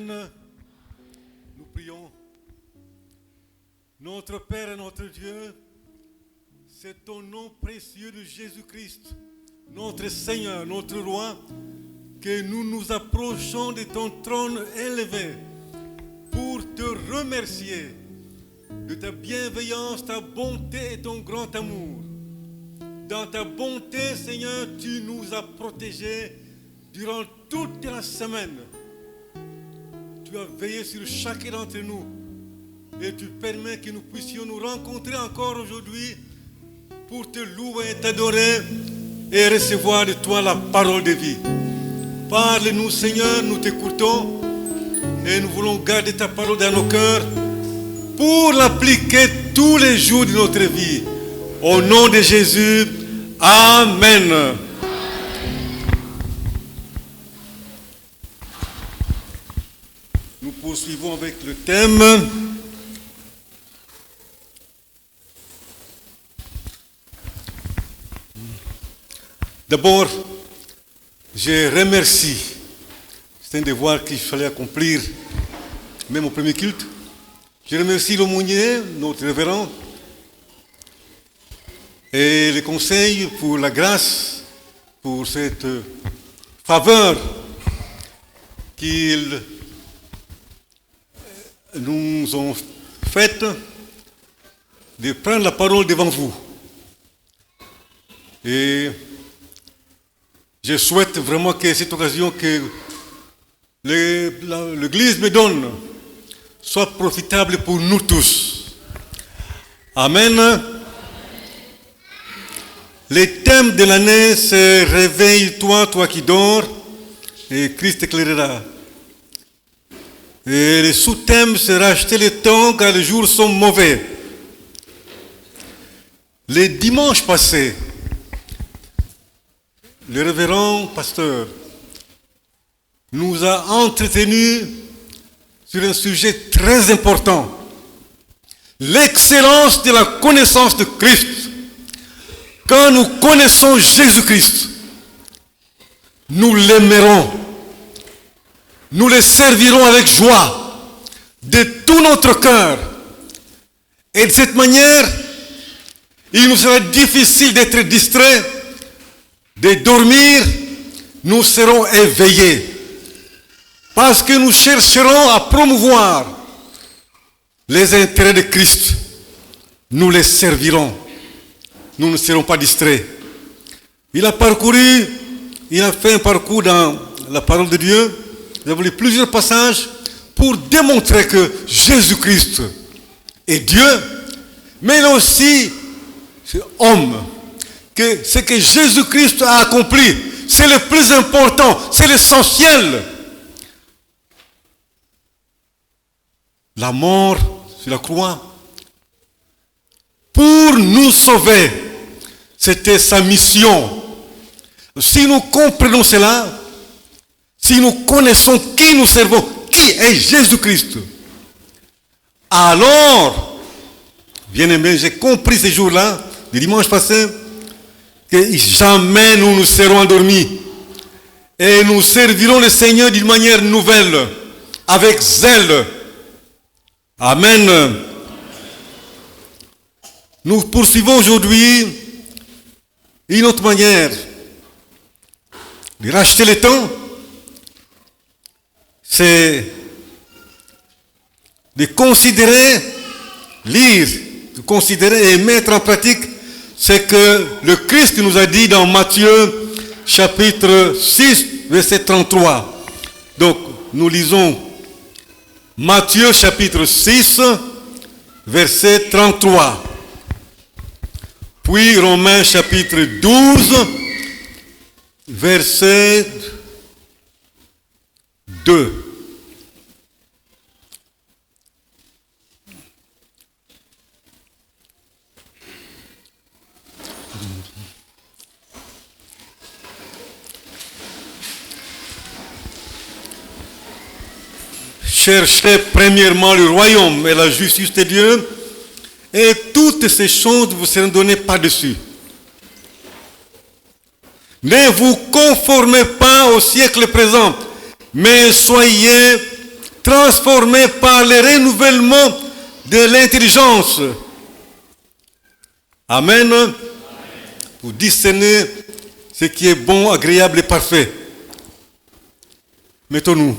Amen. Nous prions. Notre Père et notre Dieu, c'est au nom précieux de Jésus-Christ, notre Seigneur, notre Roi, que nous nous approchons de ton trône élevé pour te remercier de ta bienveillance, ta bonté et ton grand amour. Dans ta bonté, Seigneur, tu nous as protégés durant toute la semaine. Tu as veillé sur chacun d'entre nous et tu permets que nous puissions nous rencontrer encore aujourd'hui pour te louer et t'adorer et recevoir de toi la parole de vie. Parle-nous, Seigneur, nous t'écoutons et nous voulons garder ta parole dans nos cœurs pour l'appliquer tous les jours de notre vie. Au nom de Jésus, Amen. Nous poursuivons avec le thème D'abord, je remercie. C'est un devoir qu'il fallait accomplir, même au premier culte. Je remercie l'aumônier, notre révérend, et les conseils pour la grâce, pour cette faveur qu'ils nous ont faite de prendre la parole devant vous. Et je souhaite vraiment que cette occasion que l'Église me donne soit profitable pour nous tous. Amen. Le thème de l'année, c'est « Réveille-toi, toi qui dors, et Christ t'éclairera ». Et le sous-thème sera « Acheter le temps car les jours sont mauvais ». Le dimanche passé, le révérend pasteur nous a entretenus sur un sujet très important, l'excellence de la connaissance de Christ. Quand nous connaissons Jésus-Christ, nous l'aimerons, nous le servirons avec joie, de tout notre cœur. Et de cette manière, il nous sera difficile d'être distraits, de dormir, nous serons éveillés. Parce que nous chercherons à promouvoir les intérêts de Christ. Nous les servirons. Nous ne serons pas distraits. Il a fait un parcours dans la parole de Dieu. Nous avons lu plusieurs passages pour démontrer que Jésus-Christ est Dieu, mais aussi homme. Que ce que Jésus-Christ a accompli, c'est le plus important, c'est l'essentiel. La mort sur la croix, pour nous sauver, c'était sa mission. Si nous comprenons cela, si nous connaissons qui nous servons, qui est Jésus-Christ, alors, bien aimé, j'ai compris ce jour-là, le dimanche passé, que jamais nous serons endormis. Et nous servirons le Seigneur d'une manière nouvelle, avec zèle. Amen. Nous poursuivons aujourd'hui une autre manière de racheter le temps. C'est de considérer, lire, de considérer et mettre en pratique ce que le Christ nous a dit dans Matthieu chapitre 6, verset 33. Donc, nous lisons Matthieu chapitre 6, verset 33. Puis Romains chapitre 12, verset 2. Cherchez premièrement le royaume et la justice de Dieu, et toutes ces choses vous seront données par-dessus. Ne vous conformez pas au siècle présent, mais soyez transformés par le renouvellement de l'intelligence. Amen. Pour discerner ce qui est bon, agréable et parfait. Mettons-nous.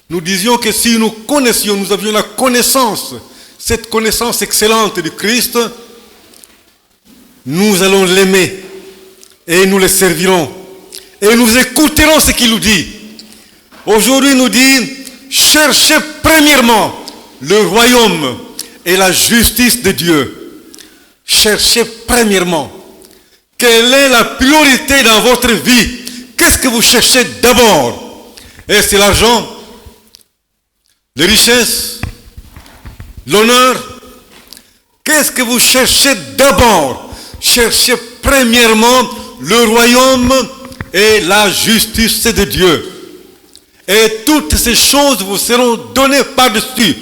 Nous disions que si nous connaissions, nous avions la connaissance, cette connaissance excellente du Christ, nous allons l'aimer et nous le servirons et nous écouterons ce qu'il nous dit. Aujourd'hui, il nous dit, cherchez premièrement le royaume et la justice de Dieu. Cherchez premièrement. Quelle est la priorité dans votre vie? Qu'est-ce que vous cherchez d'abord? Est-ce l'argent? Les richesses, l'honneur? Qu'est-ce que vous cherchez d'abord? Cherchez premièrement le royaume et la justice de Dieu. Et toutes ces choses vous seront données par-dessus.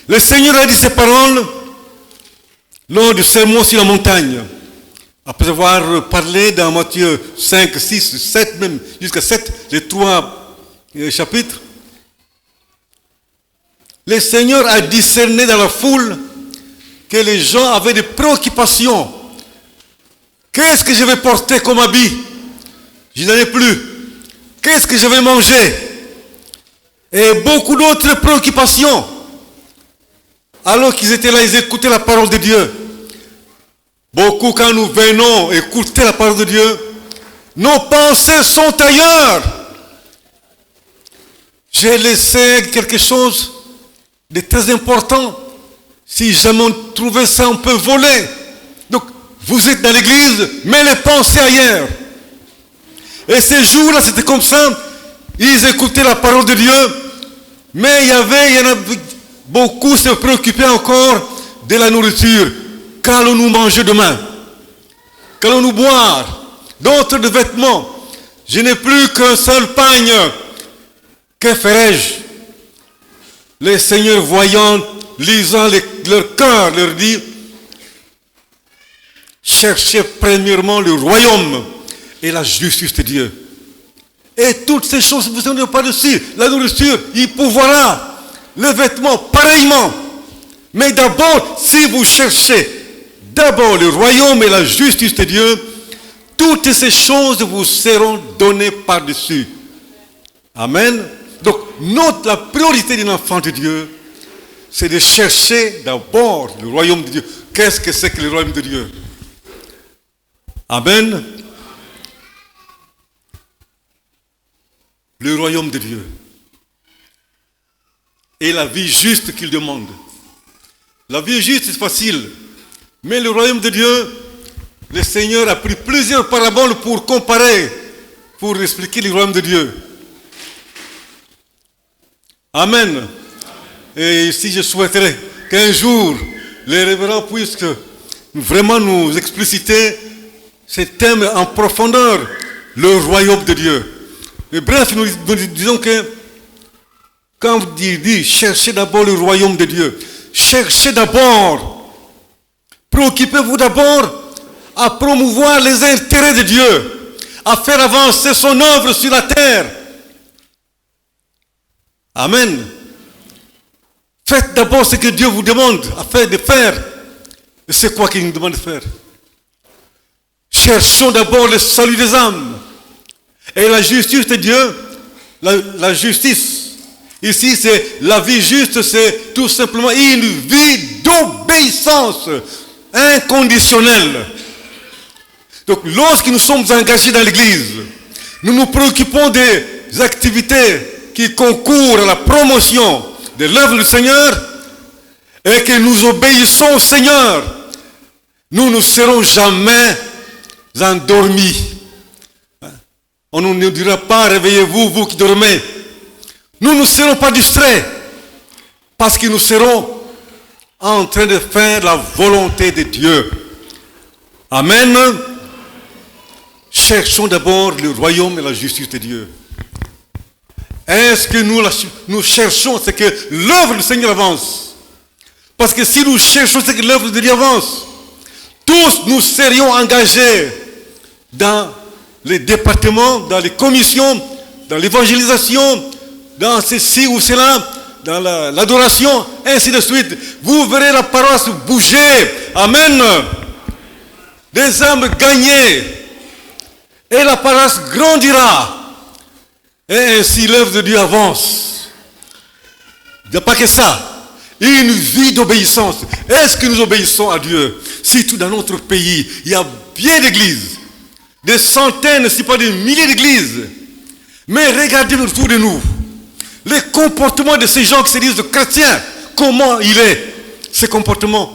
Le Seigneur a dit ces paroles lors du sermon sur la montagne. Après avoir parlé dans Matthieu 5, 6, 7, même jusqu'à 7, les 3 chapitres. Le Seigneur a discerné dans la foule que les gens avaient des préoccupations. Qu'est-ce que je vais porter comme habit? Je n'en ai plus. Qu'est-ce que je vais manger? Et beaucoup d'autres préoccupations. Alors qu'ils étaient là, ils écoutaient la parole de Dieu. Beaucoup, quand nous venons écouter la parole de Dieu, nos pensées sont ailleurs. J'ai laissé quelque chose de très important. Si jamais on trouvait ça, on peut voler. Donc, vous êtes dans l'église, mais les pensées ailleurs. Et ces jours-là, c'était comme ça. Ils écoutaient la parole de Dieu, mais il y en a beaucoup se préoccupaient encore de la nourriture. Qu'allons-nous manger demain? Qu'allons-nous boire? D'autres de vêtements. Je n'ai plus qu'un seul pagne. Que ferai-je? Le Seigneur, voyant, lisant leur cœur, leur dit, cherchez premièrement le royaume et la justice de Dieu. Et toutes ces choses vous en par-dessus. La nourriture, il pourvoira. Les vêtements, pareillement. Mais d'abord, si vous cherchez d'abord le royaume et la justice de Dieu, toutes ces choses vous seront données par-dessus. Amen. Donc, la priorité d'un enfant de Dieu, c'est de chercher d'abord le royaume de Dieu. Qu'est-ce que c'est que le royaume de Dieu? Amen. Le royaume de Dieu. Et la vie juste qu'il demande. La vie juste, c'est facile. Mais le royaume de Dieu, le Seigneur a pris plusieurs paraboles pour comparer, pour expliquer le royaume de Dieu. Amen. Et ici, je souhaiterais qu'un jour, les révérends puissent vraiment nous expliciter ce thème en profondeur, le royaume de Dieu. Mais bref, nous disons que quand vous dites cherchez d'abord le royaume de Dieu, cherchez d'abord, préoccupez-vous d'abord à promouvoir les intérêts de Dieu, à faire avancer son œuvre sur la terre. Amen. Faites d'abord ce que Dieu vous demande de faire. Et c'est quoi qu'il nous demande de faire? Cherchons d'abord le salut des âmes. Et la justice de Dieu, la justice, ici c'est la vie juste, c'est tout simplement une vie d'obéissance inconditionnelle. Donc lorsque nous sommes engagés dans l'église, nous nous préoccupons des activités qui concourent à la promotion de l'œuvre du Seigneur et que nous obéissons au Seigneur, nous ne serons jamais endormis. On ne dira pas, réveillez-vous, vous qui dormez. Nous ne serons pas distraits parce que nous serons en train de faire la volonté de Dieu. Amen. Cherchons d'abord le royaume et la justice de Dieu. Est-ce que nous cherchons ce que l'œuvre du Seigneur avance? Parce que si nous cherchons ce que l'œuvre de Dieu avance, tous nous serions engagés dans les départements, dans les commissions, dans l'évangélisation, dans ceci ou cela, dans l'adoration, ainsi de suite. Vous verrez la paroisse bouger. Amen. Des âmes gagnées. Et la paroisse grandira. Et ainsi l'œuvre de Dieu avance. Il n'y a pas que ça. Une vie d'obéissance. Est-ce que nous obéissons à Dieu? Surtout dans notre pays, il y a bien d'églises. Des centaines, si pas des milliers d'églises. Mais regardez autour de nous. Les comportements de ces gens qui se disent chrétiens, comment il est, ces comportements.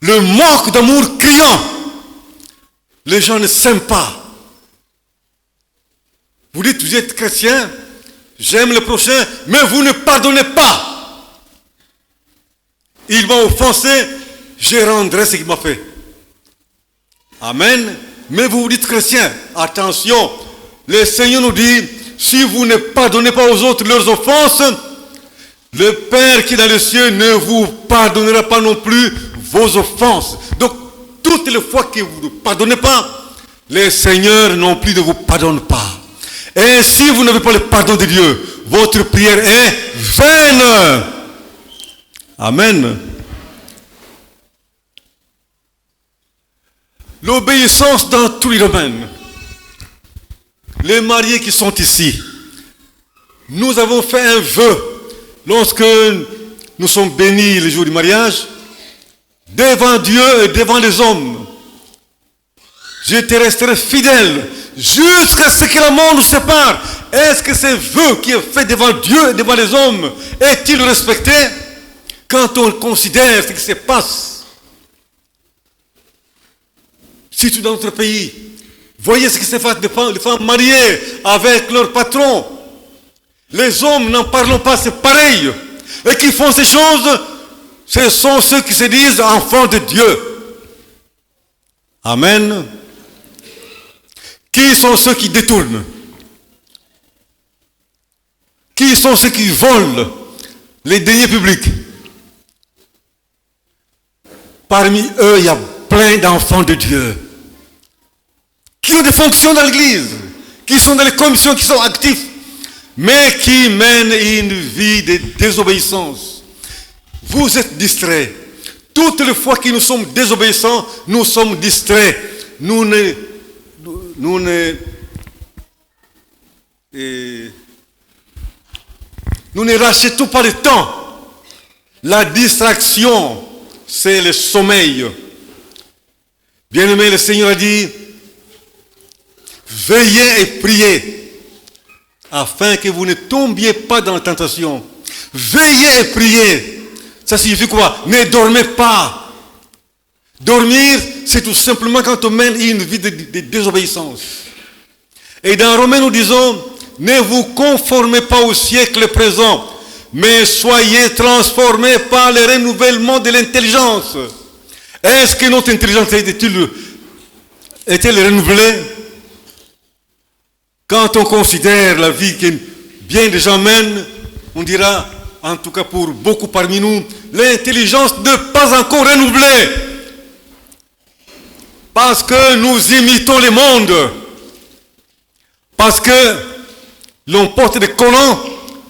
Le manque d'amour criant. Les gens ne s'aiment pas. Vous dites, vous êtes chrétien, j'aime le prochain, mais vous ne pardonnez pas. Il m'a offensé, je rendrai ce qu'il m'a fait. Amen. Mais vous vous dites chrétien, attention, le Seigneur nous dit, si vous ne pardonnez pas aux autres leurs offenses, le Père qui est dans les cieux ne vous pardonnera pas non plus vos offenses. Donc, toutes les fois que vous ne pardonnez pas, le Seigneur non plus ne vous pardonne pas. Et si vous n'avez pas le pardon de Dieu, votre prière est vaine. Amen. L'obéissance dans tous les domaines. Les mariés qui sont ici, nous avons fait un vœu lorsque nous sommes bénis le jour du mariage, devant Dieu et devant les hommes. Je te resterai fidèle jusqu'à ce que le monde nous sépare. Est-ce que ce vœu qui est fait devant Dieu et devant les hommes est-il respecté quand on considère ce qui se passe? Surtout dans notre pays. Voyez ce qui se passe, les femmes mariées avec leur patron. Les hommes n'en parlons pas, c'est pareil. Et qui font ces choses, ce sont ceux qui se disent enfants de Dieu. Amen. Qui sont ceux qui détournent? Qui sont ceux qui volent les deniers publics? Parmi eux, il y a plein d'enfants de Dieu qui ont des fonctions dans l'église, qui sont dans les commissions, qui sont actifs, mais qui mènent une vie de désobéissance. Vous êtes distraits. Toutes les fois que nous sommes désobéissants, nous sommes distraits. Nous ne rachetons pas le temps. La distraction, c'est le sommeil. Bien-aimé, le Seigneur a dit, veillez et priez, afin que vous ne tombiez pas dans la tentation. Veillez et priez. Ça signifie quoi? Ne dormez pas. Dormir, c'est tout simplement quand on mène une vie de désobéissance. Et dans Romains, nous disons, ne vous conformez pas au siècle présent, mais soyez transformés par le renouvellement de l'intelligence. Est-ce que notre intelligence est-elle renouvelée? Quand on considère la vie que bien des gens mènent, on dira, en tout cas pour beaucoup parmi nous, l'intelligence n'est pas encore renouvelée. Parce que nous imitons le monde. Parce que l'on porte des collants,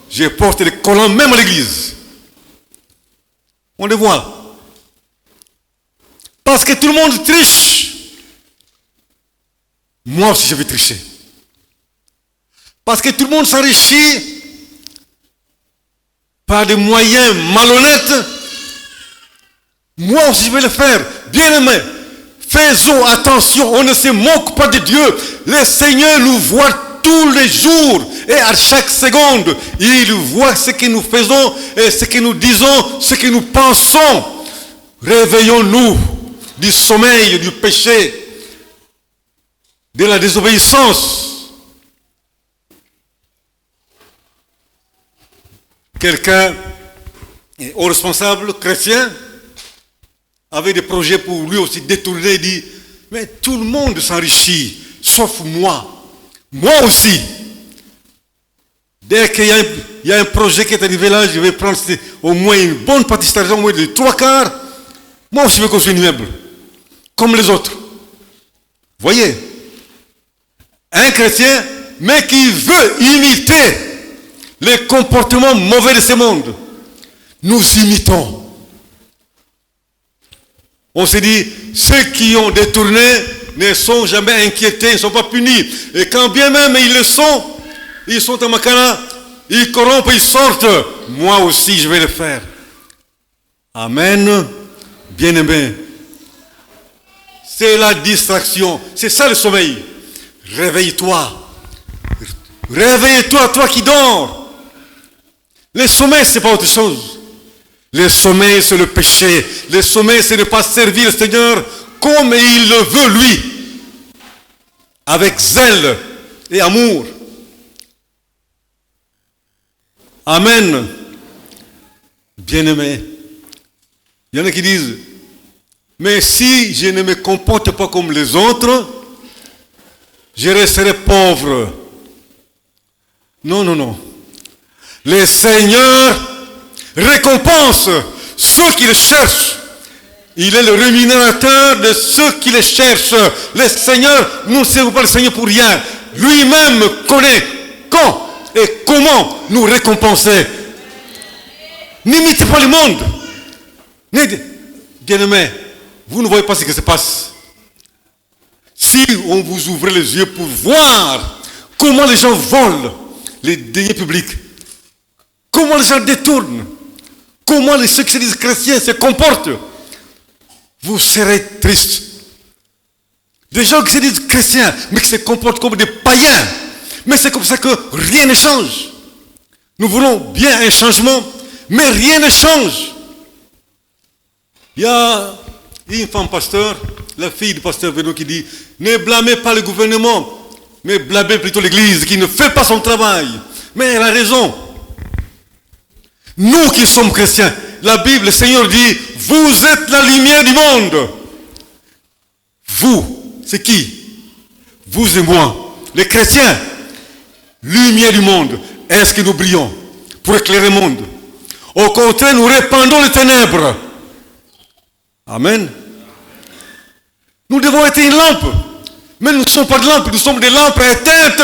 je porte des collants même à l'église. On le voit. Parce que tout le monde triche. Moi aussi je vais tricher. Parce que tout le monde s'enrichit par des moyens malhonnêtes. Moi aussi je vais le faire. Bien aimé, faisons attention, on ne se moque pas de Dieu. Le Seigneur nous voit tous les jours et à chaque seconde. Il voit ce que nous faisons et ce que nous disons, ce que nous pensons. Réveillons-nous du sommeil, du péché, de la désobéissance. Quelqu'un, au responsable chrétien, avait des projets pour lui aussi détourner, il dit, mais tout le monde s'enrichit, sauf moi. Moi aussi. Dès qu'il y a un projet qui est arrivé là, je vais prendre au moins une bonne partie d'argent, au moins de 3/4. Moi aussi je vais construire un immeuble, comme les autres. Voyez, un chrétien, mais qui veut imiter les comportements mauvais de ce monde. Nous imitons. On s'est dit, ceux qui ont détourné ne sont jamais inquiétés, ne sont pas punis. Et quand bien même ils sont à Makana, ils corrompent, ils sortent. Moi aussi, je vais le faire. Amen. Bien-aimé. C'est la distraction. C'est ça le sommeil. Réveille-toi. Réveille-toi, toi qui dors. Le sommeil, c'est pas autre chose. Le sommeil, c'est le péché. Le sommeil, c'est ne pas servir le Seigneur comme il le veut, lui. Avec zèle et amour. Amen. Bien-aimé. Il y en a qui disent, mais si je ne me comporte pas comme les autres, je resterai pauvre. Non, non, non. Le Seigneur récompense ceux qui le cherchent. Il est le rémunérateur de ceux qui le cherchent. Le Seigneur, nous ne servons pas le Seigneur pour rien. Lui-même connaît quand et comment nous récompenser. N'imitez pas le monde. Bien-aimés, vous ne voyez pas ce qui se passe. Si on vous ouvrait les yeux pour voir comment les gens volent les deniers publics, comment les gens détournent, comment ceux qui se disent chrétiens se comportent, vous serez triste. Des gens qui se disent chrétiens, mais qui se comportent comme des païens. Mais c'est comme ça que rien ne change. Nous voulons bien un changement, mais rien ne change. Il y a une femme pasteur, la fille du pasteur Benoît, qui dit, ne blâmez pas le gouvernement, mais blâmez plutôt l'Église qui ne fait pas son travail. Mais elle a raison. Nous qui sommes chrétiens, la Bible, le Seigneur dit, vous êtes la lumière du monde. Vous, c'est qui? Vous et moi, les chrétiens, lumière du monde. Est-ce que nous brillons pour éclairer le monde? Au contraire, nous répandons les ténèbres. Amen. Nous devons être une lampe. Mais nous ne sommes pas de lampes, nous sommes des lampes éteintes.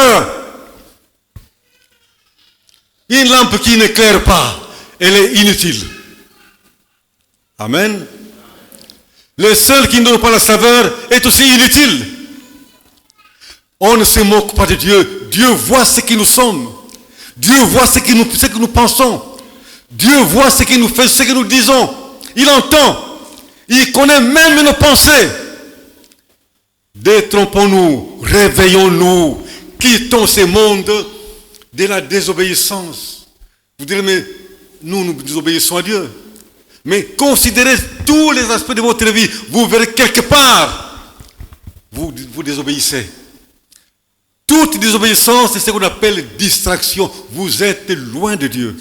Une lampe qui n'éclaire pas, elle est inutile. Amen. Le seul qui ne donne pas la saveur est aussi inutile. On ne se moque pas de Dieu. Dieu voit ce que nous sommes. Dieu voit ce que nous pensons. Dieu voit ce que nous faisons, ce que nous disons. Il entend. Il connaît même nos pensées. Détrompons-nous, réveillons-nous, quittons ce monde de la désobéissance. Vous direz, mais nous désobéissons à Dieu. Mais considérez tous les aspects de votre vie. Vous verrez quelque part, vous désobéissez. Toute désobéissance, c'est ce qu'on appelle distraction. Vous êtes loin de Dieu.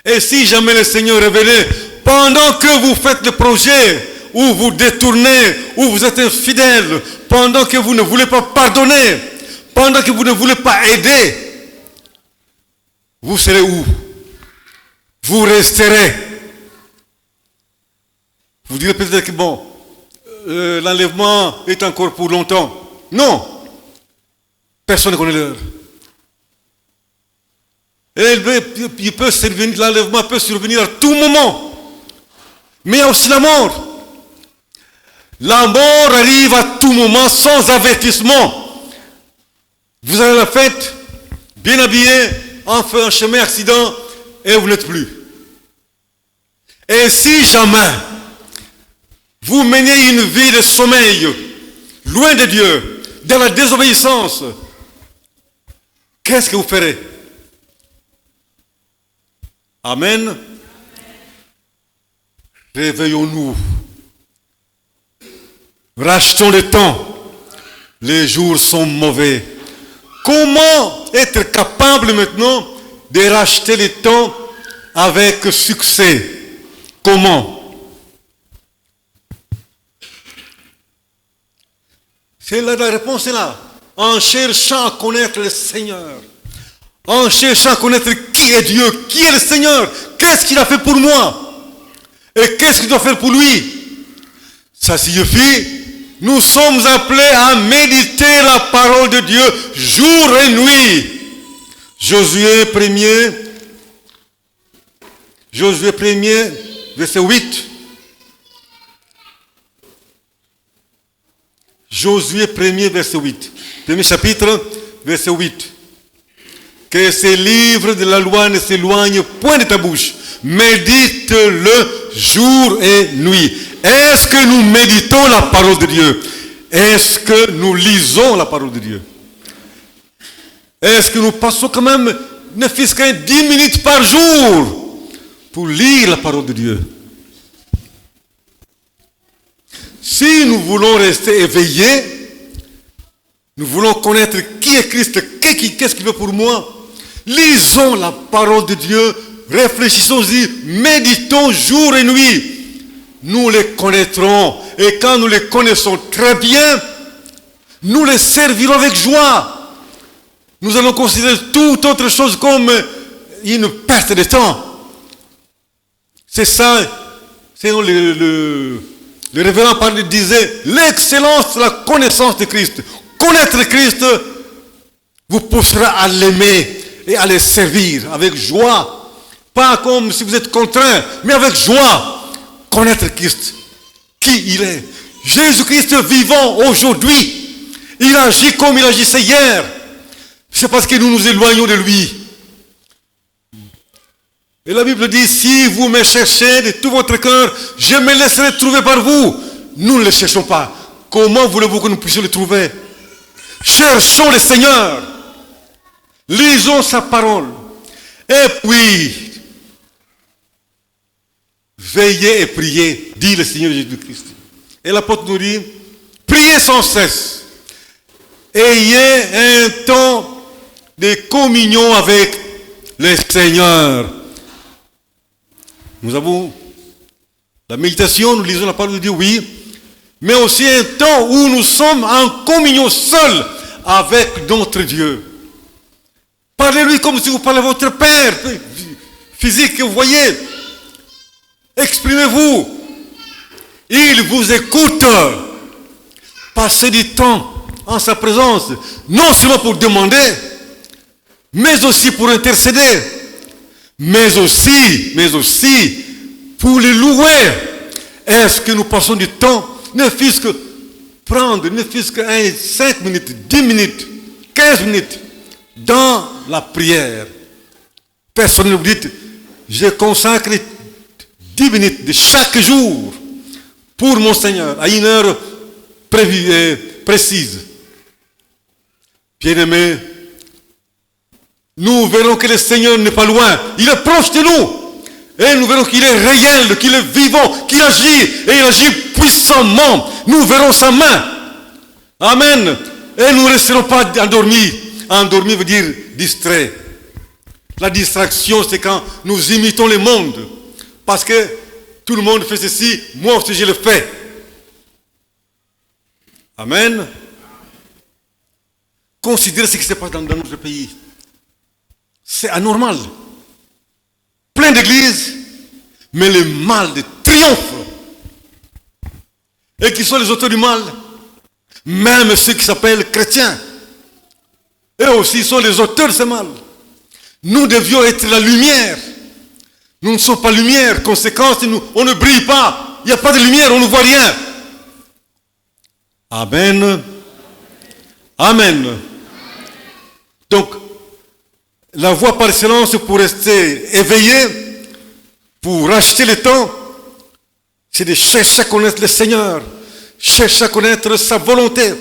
Et si jamais le Seigneur révélait, pendant que vous faites le projet, où vous détournez, où vous êtes infidèle, pendant que vous ne voulez pas pardonner, pendant que vous ne voulez pas aider, vous serez où? Vous resterez. Vous direz peut-être que bon, l'enlèvement est encore pour longtemps. Non. Personne ne connaît l'heure. L'enlèvement peut survenir à tout moment. Mais il y a aussi la mort. La mort arrive à tout moment sans avertissement. Vous avez la fête, bien habillé, en fait un chemin accident, et vous n'êtes plus. Et si jamais vous menez une vie de sommeil, loin de Dieu, dans la désobéissance, qu'est-ce que vous ferez? Amen. Réveillons-nous. Rachetons le temps. Les jours sont mauvais. Comment être capable maintenant de racheter le temps avec succès? Comment? La réponse est là. En cherchant à connaître le Seigneur. En cherchant à connaître qui est Dieu, qui est le Seigneur, qu'est-ce qu'il a fait pour moi et qu'est-ce qu'il doit faire pour lui. Ça signifie nous sommes appelés à méditer la parole de Dieu jour et nuit. Josué 1er, verset 8. Josué 1er, verset 8. Premier chapitre, verset 8. Que ces livres de la loi ne s'éloignent point de ta bouche. Médite-le jour et nuit. Est-ce que nous méditons la parole de Dieu? Est-ce que nous lisons la parole de Dieu? Est-ce que nous passons quand même ne fût-ce que 10 minutes par jour pour lire la parole de Dieu? Si nous voulons rester éveillés, nous voulons connaître qui est Christ, qu'est-ce qu'il veut pour moi, lisons la parole de Dieu, réfléchissons-y, méditons jour et nuit. Nous les connaîtrons. Et quand nous les connaissons très bien, nous les servirons avec joie. Nous allons considérer toute autre chose comme une perte de temps. C'est ça, sinon le révérend Paul disait, l'excellence de la connaissance de Christ. Connaître Christ vous poussera à l'aimer et à le servir avec joie. Pas comme si vous êtes contraint, mais avec joie. Connaître Christ, qui il est. Jésus-Christ vivant aujourd'hui. Il agit comme il agissait hier. C'est parce que nous nous éloignons de lui. Et la Bible dit, si vous me cherchez de tout votre cœur, je me laisserai trouver par vous. Nous ne le cherchons pas. Comment voulez-vous que nous puissions le trouver? Cherchons le Seigneur. Lisons sa parole. Et puis, veillez et priez, dit le Seigneur Jésus-Christ. Et l'apôtre nous dit, priez sans cesse. Ayez un temps de communion avec le Seigneur. Nous avons la méditation, nous lisons la parole de Dieu, oui, mais aussi un temps où nous sommes en communion seul avec notre Dieu. Parlez-lui comme si vous parlez à votre Père physique que vous voyez. Exprimez-vous. Il vous écoute. Passez du temps en sa présence, non seulement pour demander, mais aussi pour intercéder, mais aussi pour le louer. Est-ce que nous passons du temps, ne fût-ce que prendre, ne fût-ce que 5 minutes, 10 minutes, 15 minutes, dans la prière? Personne ne vous dit, je consacre 10 minutes de chaque jour pour mon Seigneur, à une heure précise. Bien-aimés, nous verrons que le Seigneur n'est pas loin. Il est proche de nous. Et nous verrons qu'il est réel, qu'il est vivant, qu'il agit. Et il agit puissamment. Nous verrons sa main. Amen. Et nous ne resterons pas endormis. Endormis veut dire distrait. La distraction, c'est quand nous imitons le monde. Parce que tout le monde fait ceci, moi aussi je le fais. Amen. Considérez ce qui se passe dans notre pays. C'est anormal. Plein d'églises, mais le mal de triomphe. Et qui sont les auteurs du mal? Même ceux qui s'appellent chrétiens. Eux aussi sont les auteurs de ce mal. Nous devions être la lumière. Nous ne sommes pas lumière. Conséquence, on ne brille pas. Il n'y a pas de lumière, on ne voit rien. Amen. Amen. Donc, la voie par excellence pour rester éveillé, pour racheter le temps, c'est de chercher à connaître le Seigneur, chercher à connaître sa volonté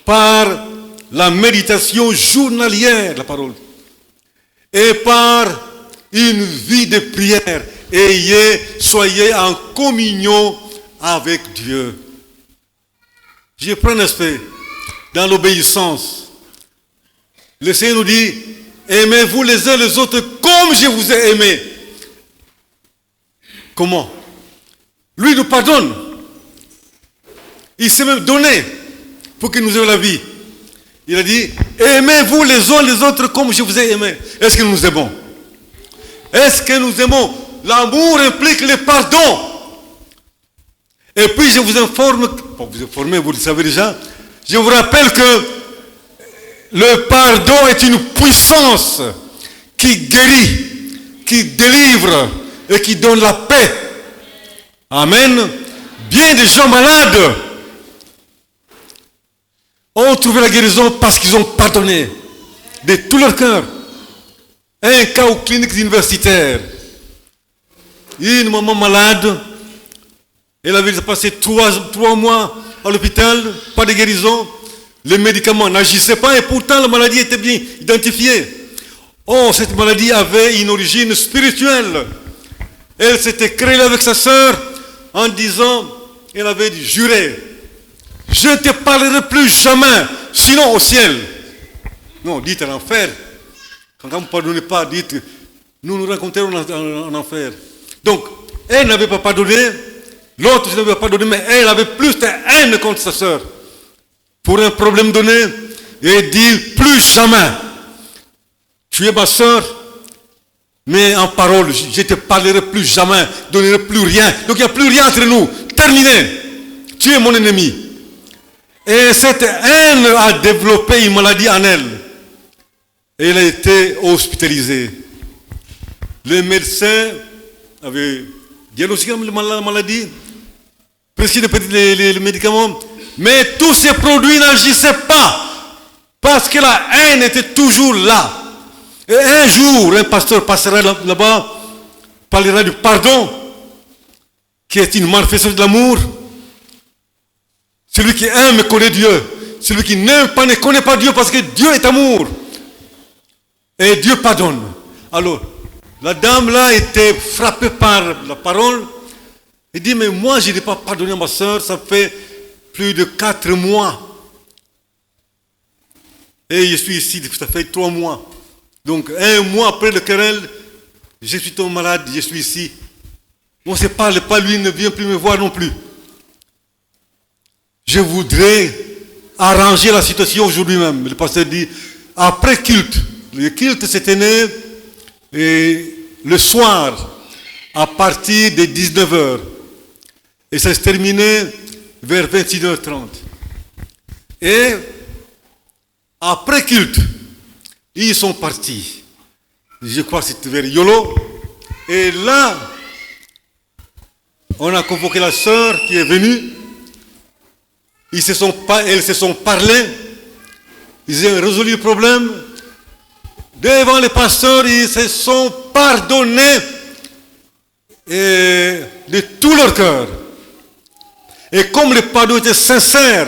par la méditation journalière de la parole et par une vie de prière. Soyez en communion avec Dieu. Je prends un aspect dans l'obéissance. Le Seigneur nous dit, aimez-vous les uns les autres comme je vous ai aimé. Comment? Lui nous pardonne. Il s'est même donné pour que nous ayons la vie. Il a dit, aimez-vous les uns les autres comme je vous ai aimé. Est-ce que nous aimons? Est-ce que nous aimons? L'amour implique le pardon. Et puis je vous informe pas vous informer, vous le savez déjà. Je vous rappelle que le pardon est une puissance qui guérit, qui délivre et qui donne la paix. Amen. Bien des gens malades ont trouvé la guérison parce qu'ils ont pardonné de tout leur cœur. Un cas aux cliniques universitaires. Une maman malade, elle avait passé 3 mois à l'hôpital, pas de guérison. Les médicaments n'agissaient pas et pourtant la maladie était bien identifiée. Oh, cette maladie avait une origine spirituelle. Elle s'était créée avec sa sœur en disant, elle avait juré, je ne te parlerai plus jamais, sinon au ciel. Non, dites à l'enfer. Quand vous ne pardonnez pas, dites, nous nous rencontrerons en enfer. Donc, elle n'avait pas pardonné, l'autre n'avait pas pardonné, mais elle avait plus de haine contre sa sœur. Pour un problème donné, et dit, plus jamais. Tu es ma sœur, mais en parole, je ne te parlerai plus jamais, je ne donnerai plus rien. Donc il n'y a plus rien entre nous. Terminé. Tu es mon ennemi. Et cette haine a développé une maladie en elle. Et elle a été hospitalisée. Les médecins avaient diagnostiqué la maladie, prescrit les médicaments, mais tous ces produits n'agissaient pas parce que la haine était toujours là. Et un jour, un pasteur passera là-bas, parlera du pardon, qui est une manifestation de l'amour. Celui qui aime connaît Dieu. Celui qui n'aime pas ne connaît pas Dieu parce que Dieu est amour. Et Dieu pardonne. Alors, la dame là était frappée par la parole. Elle dit, mais moi je n'ai pas pardonné à ma soeur, ça fait plus de 4 mois. Et je suis ici, ça fait 3 mois. Donc 1 mois après le querelle, je suis tombé malade, je suis ici. On ne se parle pas, lui ne vient plus me voir non plus. Je voudrais arranger la situation aujourd'hui même. Le pasteur dit, après culte, le culte s'était né et le soir à partir de 19h. Et ça se terminait vers 21h30. Et après culte, ils sont partis. Je crois que c'était vers Yolo. Et là, on a convoqué la sœur qui est venue. Elles se sont parlé. Ils ont résolu le problème. Devant les pasteurs, ils se sont pardonnés de tout leur cœur. Et comme le pardon était sincère,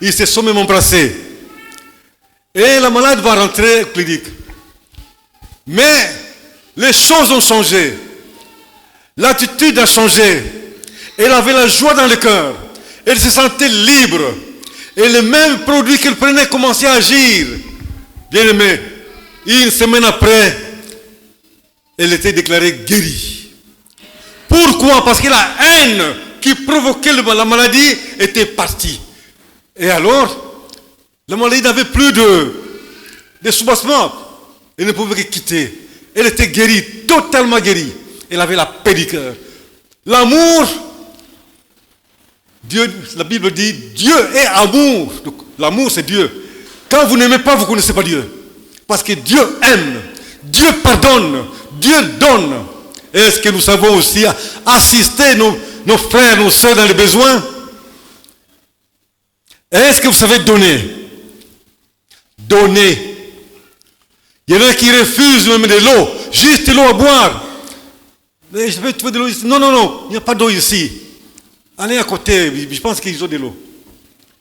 ils se sont même embrassés. Et la malade va rentrer au clinique. Mais les choses ont changé. L'attitude a changé. Elle avait la joie dans le cœur. Elle se sentait libre. Et le même produit qu'elle prenait commençait à agir. Bien aimé, une semaine après, elle était déclarée guérie. Pourquoi? Parce que la haine qui provoquait la maladie était partie. Et alors, la maladie n'avait plus de soubassement. Elle ne pouvait que quitter. Elle était guérie, totalement guérie. Elle avait la paix du cœur. L'amour, Dieu, la Bible dit, Dieu est amour. Donc, l'amour, c'est Dieu. Quand vous n'aimez pas, vous ne connaissez pas Dieu. Parce que Dieu aime, Dieu pardonne, Dieu donne. Est-ce que nous savons aussi assister nos frères, nos soeurs dans les besoins? Est-ce que vous savez donner? Donner. Il y en a qui refusent même de l'eau, juste de l'eau à boire. Mais je vais trouver de l'eau ici. Non, non, non, il n'y a pas d'eau ici. Allez à côté, je pense qu'ils ont de l'eau.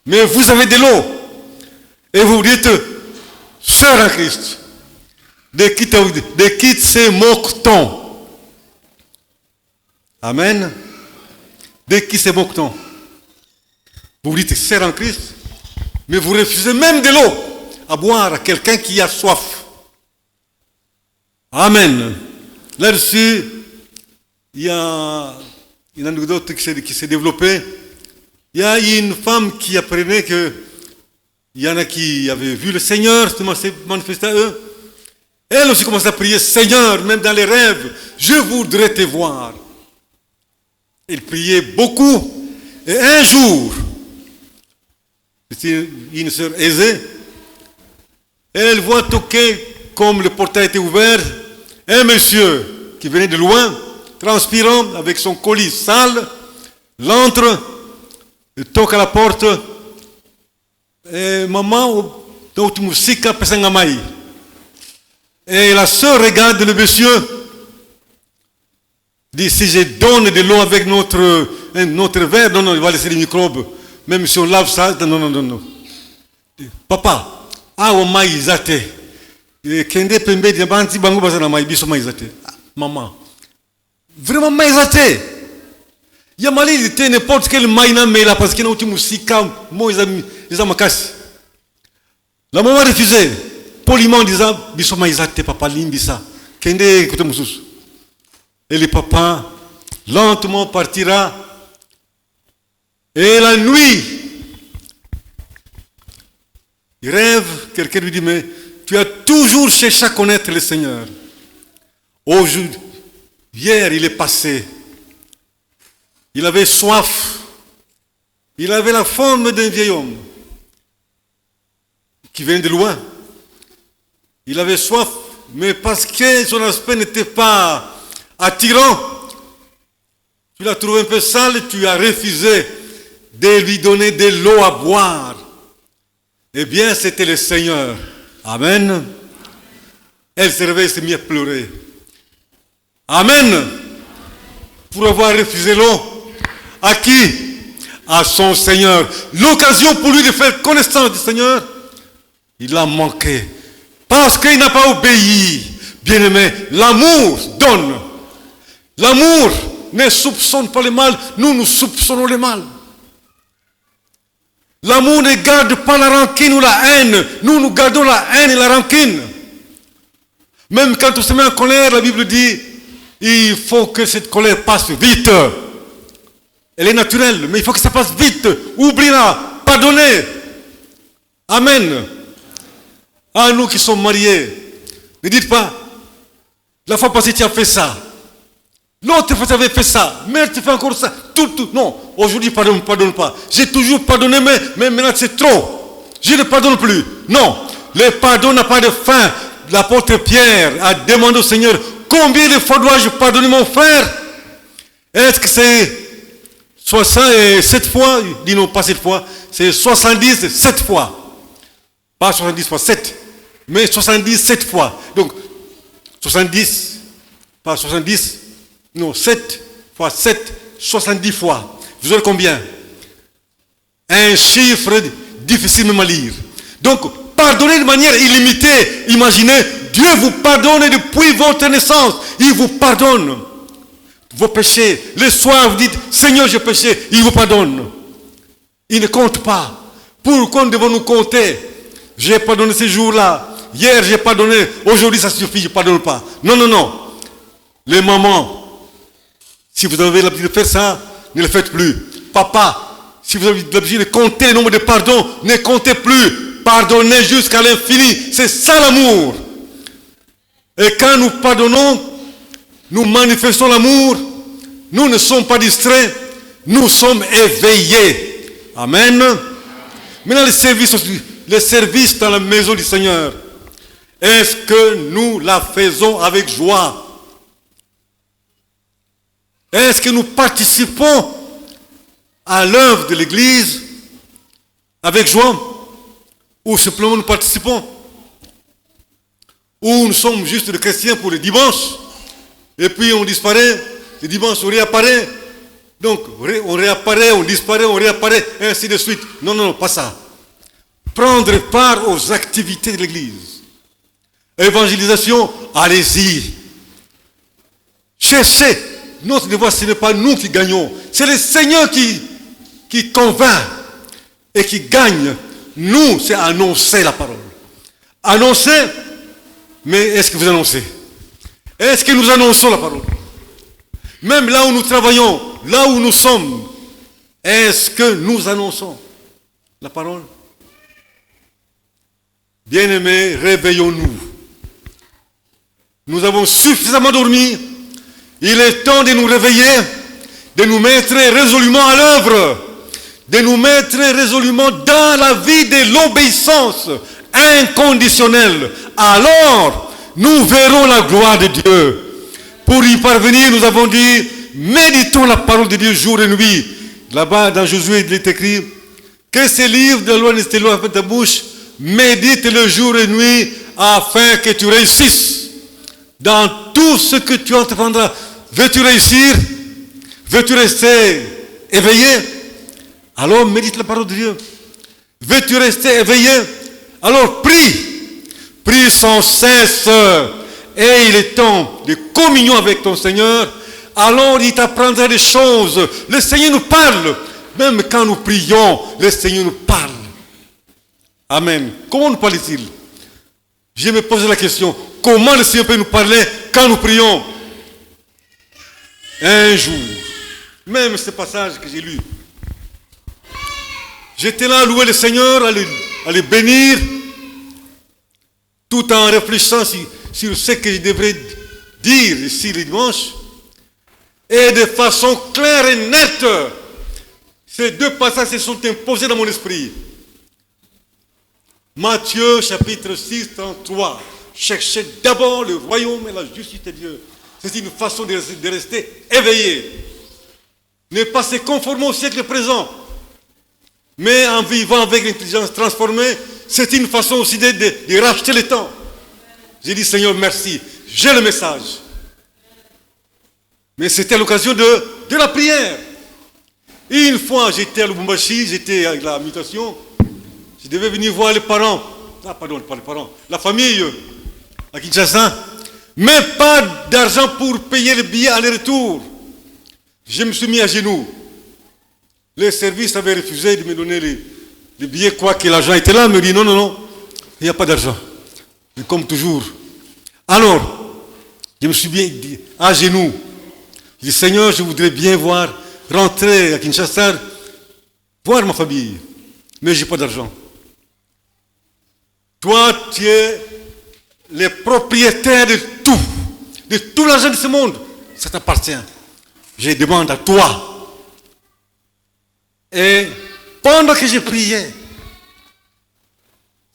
Mais vous avez de l'eau. Et vous dites, sœur en Christ, de qui se moque-t-on? Amen. De qui se moque-t-on? Vous dites, sœur en Christ, mais vous refusez même de l'eau à boire à quelqu'un qui a soif. Amen. Là-dessus, il y a une anecdote qui s'est développée. Il y a une femme qui apprenait qu'il y en a qui avaient vu le Seigneur se manifester à eux. Elle aussi commençait à prier, Seigneur, même dans les rêves, je voudrais te voir. Elle priait beaucoup. Et un jour, C'est une sœur aisée. Elle voit toquer, comme le portail était ouvert, un monsieur qui venait de loin, transpirant, avec son colis sale, l'entre, toque à la porte. Et maman, et la sœur regarde le monsieur, dit si je donne de l'eau avec notre verre, non, il va laisser les microbes. Même si on lave ça, non. Papa, on m'a isate. Kende pembe di banti bangu basa na maibiso maizate. Maman, vraiment maizate. Yamali était n'importe quel maïna mais là parce qu'il y a une musique moi ils ont cassé. La maman refusait poliment disant biso maizate papa limbisa. Kende écoute musus. Et le papa lentement partira. Et la nuit, il rêve, quelqu'un lui dit, mais tu as toujours cherché à connaître le Seigneur. Aujourd'hui, hier, il est passé. Il avait soif. Il avait la forme d'un vieil homme qui vient de loin. Il avait soif, mais parce que son aspect n'était pas attirant, tu l'as trouvé un peu sale, tu as refusé de lui donner de l'eau à boire. Eh bien, c'était le Seigneur. Amen. Elle se réveille et s'est mise à pleurer. Amen. Pour avoir refusé l'eau. À qui? À son Seigneur. L'occasion pour lui de faire connaissance du Seigneur, il a manqué. Parce qu'il n'a pas obéi. Bien-aimé, l'amour donne. L'amour ne soupçonne pas le mal. Nous soupçonnons le mal. L'amour ne garde pas la rancune ou la haine. Nous gardons la haine et la rancune. Même quand on se met en colère, la Bible dit, il faut que cette colère passe vite. Elle est naturelle, mais il faut que ça passe vite. Oubliez-la, pardonnez. Amen. À nous qui sommes mariés, ne dites pas, la fois passée tu as fait ça. L'autre fois tu avais fait ça, mais tu fais encore ça. Tout. Non, aujourd'hui pardonne pas. J'ai toujours pardonné, mais maintenant c'est trop. Je ne pardonne plus. Non, le pardon n'a pas de fin. L'apôtre Pierre a demandé au Seigneur, combien de fois dois-je pardonner mon frère? Est-ce que c'est 67 fois? Il dit non, pas 7 fois. C'est 77 fois. Pas 70 fois 7, mais 77 fois. Donc, 70, pas 70, non, 7 fois 7, 70 fois. Vous aurez combien? Un chiffre difficile même à lire. Donc, pardonnez de manière illimitée. Imaginez, Dieu vous pardonne depuis votre naissance. Il vous pardonne vos péchés. Le soir, vous dites, Seigneur, j'ai péché. Il vous pardonne. Il ne compte pas. Pourquoi devons-nous compter? J'ai pardonné ces jours-là. Hier, j'ai pardonné. Aujourd'hui, ça suffit, je ne pardonne pas. Non. Les mamans, si vous avez l'habitude de faire ça, ne le faites plus. Papa, si vous avez l'habitude de compter le nombre de pardons, ne comptez plus. Pardonnez jusqu'à l'infini. C'est ça l'amour. Et quand nous pardonnons, nous manifestons l'amour. Nous ne sommes pas distraits. Nous sommes éveillés. Amen. Maintenant, le service dans la maison du Seigneur. Est-ce que nous la faisons avec joie? Est-ce que nous participons à l'œuvre de l'Église avec joie? Ou simplement nous participons? Ou nous sommes juste des chrétiens pour le dimanche, et puis on disparaît, le dimanche on réapparaît, donc on réapparaît, on disparaît, on réapparaît, et ainsi de suite. Non, pas ça. Prendre part aux activités de l'Église. Évangélisation, allez-y. Cherchez. Notre devoir, ce n'est pas nous qui gagnons. C'est le Seigneur qui convainc et qui gagne. Nous, c'est annoncer la parole. Annoncer, mais est-ce que vous annoncez? Est-ce que nous annonçons la parole? Même là où nous travaillons, là où nous sommes, est-ce que nous annonçons la parole? Bien-aimés, réveillons-nous. Nous avons suffisamment dormi. Il est temps de nous réveiller, de nous mettre résolument à l'œuvre. de nous mettre résolument dans la vie de l'obéissance inconditionnelle. Alors, nous verrons la gloire de Dieu. Pour y parvenir, nous avons dit, méditons la parole de Dieu jour et nuit. Là-bas, dans Josué, il est écrit, que ce livre de la loi n'est loin de ta bouche, médite le jour et nuit, afin que tu réussisses dans tout ce que tu entreprendras. Veux-tu réussir? Veux-tu rester éveillé? Alors médite la parole de Dieu. Veux-tu rester éveillé? Alors prie. Prie sans cesse. Et il est temps de communion avec ton Seigneur. Alors il t'apprendra des choses. Le Seigneur nous parle. Même quand nous prions, le Seigneur nous parle. Amen. Comment nous parle-t-il? Je me pose la question. Comment le Seigneur peut nous parler quand nous prions? Un jour, même ce passage que j'ai lu, j'étais là à louer le Seigneur, à le bénir, tout en réfléchissant sur ce que je devrais dire ici le dimanche. Et de façon claire et nette, ces deux passages se sont imposés dans mon esprit. Matthieu chapitre 6, 33. Cherchez d'abord le royaume et la justice de Dieu. C'est une façon de rester éveillé. Ne pas se conformer au siècle présent. Mais en vivant avec l'intelligence transformée, c'est une façon aussi de racheter le temps. J'ai dit, Seigneur, merci. J'ai le message. Mais c'était l'occasion de la prière. Et une fois, j'étais à Lubumbashi, j'étais avec la mutation. Je devais venir voir les parents. Ah, pardon, pas les parents. La famille à Kinshasa. Mais pas d'argent pour payer le billet aller-retour. Je me suis mis à genoux. Les services avaient refusé de me donner les billets, quoi que l'argent était là. Me dit non, non, non, il n'y a pas d'argent. Et comme toujours. Alors, je me suis bien dit, à genoux. Je dis, Seigneur, je voudrais bien rentrer à Kinshasa, voir ma famille. Mais je n'ai pas d'argent. Toi, tu es le propriétaire de tout l'argent de ce monde. Ça t'appartient. Je demande à toi. Et pendant que je priais,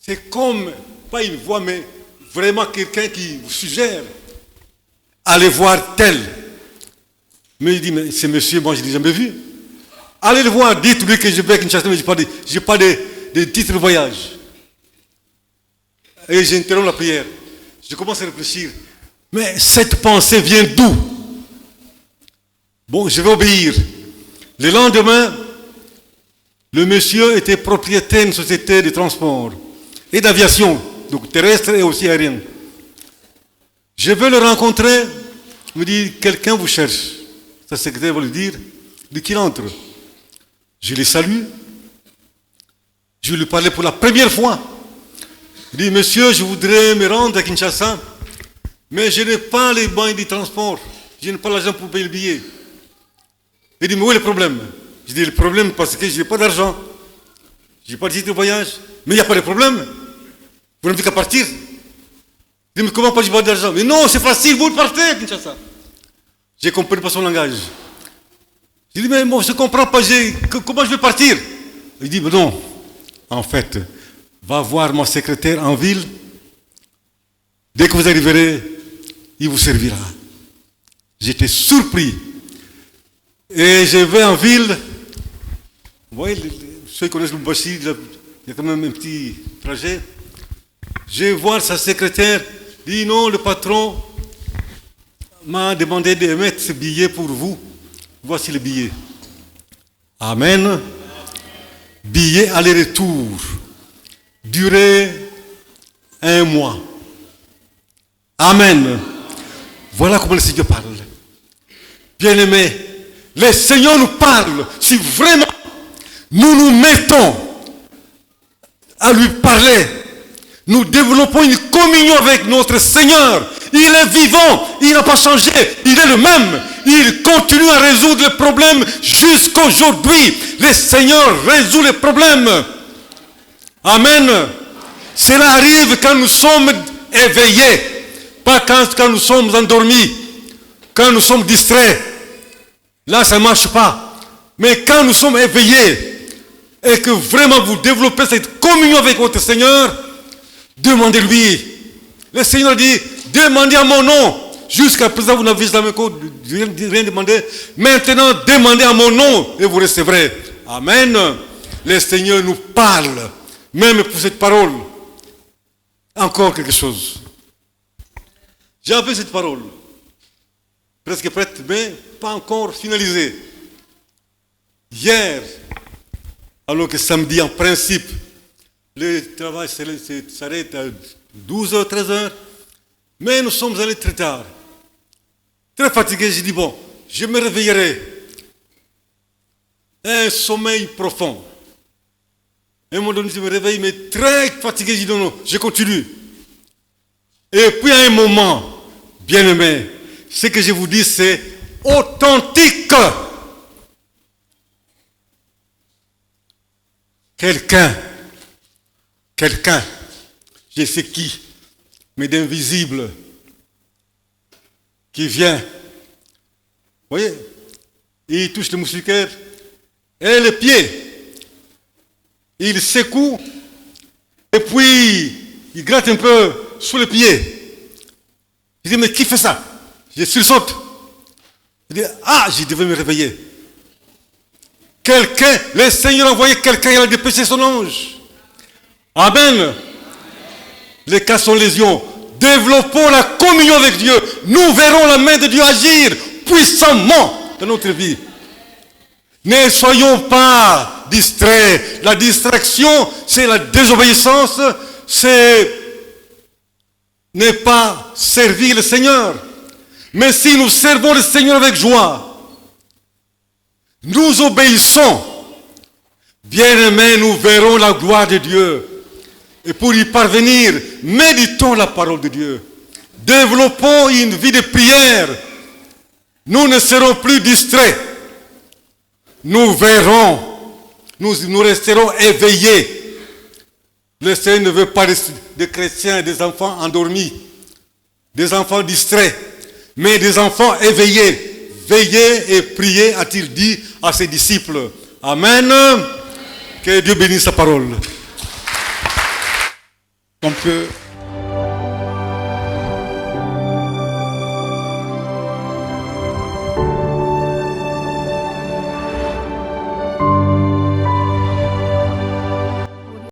c'est comme, pas une voix, mais vraiment quelqu'un qui vous suggère, allez voir tel. Mais il dit, mais c'est monsieur, moi je ne l'ai jamais vu. Allez le voir, dites-lui que je vais à Kinshasa, mais je n'ai pas de titre de voyage. Et j'interromps la prière. Je commence à réfléchir. Mais cette pensée vient d'où? Bon, je vais obéir. Le lendemain, le monsieur était propriétaire d'une société de transport et d'aviation, donc terrestre et aussi aérienne. Je veux le rencontrer. Il me dit, quelqu'un vous cherche. Sa secrétaire va lui dire, de qui il entre? Je le salue. Je lui parlais pour la première fois. Il dit, monsieur, je voudrais me rendre à Kinshasa, mais je n'ai pas les moyens de transport. Je n'ai pas l'argent pour payer le billet. Il dit, mais où est le problème? Je dis, le problème parce que je n'ai pas d'argent. Je n'ai pas de titre de voyage. Mais il n'y a pas de problème. Vous n'avez qu'à partir. Il dit, mais comment pas, je n'ai pas d'argent? Mais non, c'est facile, vous partez à Kinshasa. Je ne comprends pas son langage. Je dis, mais moi, je ne comprends pas, comment je vais partir? Il dit, mais non, en fait, va voir mon secrétaire en ville. Dès que vous arriverez, il vous servira. J'étais surpris. Et je vais en ville. Vous voyez, ceux qui connaissent Lubumbashi, il y a quand même un petit trajet. Je vais voir sa secrétaire. Il dit, non, le patron m'a demandé de mettre ce billet pour vous. Voici le billet. Amen. Billet aller-retour. Durée 1 mois. Amen. Voilà comment le Seigneur parle. Bien-aimés, le Seigneur nous parle. Si vraiment nous nous mettons à lui parler, nous développons une communion avec notre Seigneur. Il est vivant, il n'a pas changé, il est le même. Il continue à résoudre les problèmes jusqu'aujourd'hui. Le Seigneur résout les problèmes. Amen. Cela arrive quand nous sommes éveillés, pas quand nous sommes endormis, quand nous sommes distraits. Là, ça ne marche pas. Mais quand nous sommes éveillés, et que vraiment vous développez cette communion avec votre Seigneur, demandez-lui. Le Seigneur dit, demandez à mon nom. Jusqu'à présent, vous n'avez jamais rien demandé. Maintenant, demandez à mon nom et vous recevrez. Amen. Le Seigneur nous parle, même pour cette parole. Encore quelque chose. J'avais cette parole, presque prête, mais pas encore finalisée. Hier, alors que samedi, en principe, le travail s'arrête à 12h, 13h, mais nous sommes allés très tard. Très fatigué, j'ai dit, bon, je me réveillerai. Un sommeil profond. À un moment donné, je me réveille, mais très fatigué, j'ai dit, non, je continue. Et puis à un moment, bien-aimé, ce que je vous dis, c'est authentique. Quelqu'un, je sais qui, mais d'invisible, qui vient, vous voyez, il touche le moustiquaire et les pieds, il secoue et puis il gratte un peu sous les pieds. Je dis, mais qui fait ça? Je sursaute. Je dis, ah, je devais me réveiller. Quelqu'un, le Seigneur a envoyé quelqu'un, il a dépêché son ange. Amen. Les cas sont lésions. Développons la communion avec Dieu. Nous verrons la main de Dieu agir puissamment dans notre vie. Ne soyons pas distraits. La distraction, c'est la désobéissance, c'est ne pas servir le Seigneur. Mais si nous servons le Seigneur avec joie, nous obéissons, bien-aimés, nous verrons la gloire de Dieu. Et pour y parvenir, méditons la parole de Dieu. Développons une vie de prière. Nous ne serons plus distraits. Nous verrons, nous resterons éveillés. Le Seigneur ne veut pas des chrétiens, des enfants endormis, des enfants distraits, mais des enfants éveillés. Veillez et priez, a-t-il dit à ses disciples. Amen. Que Dieu bénisse sa parole. On peut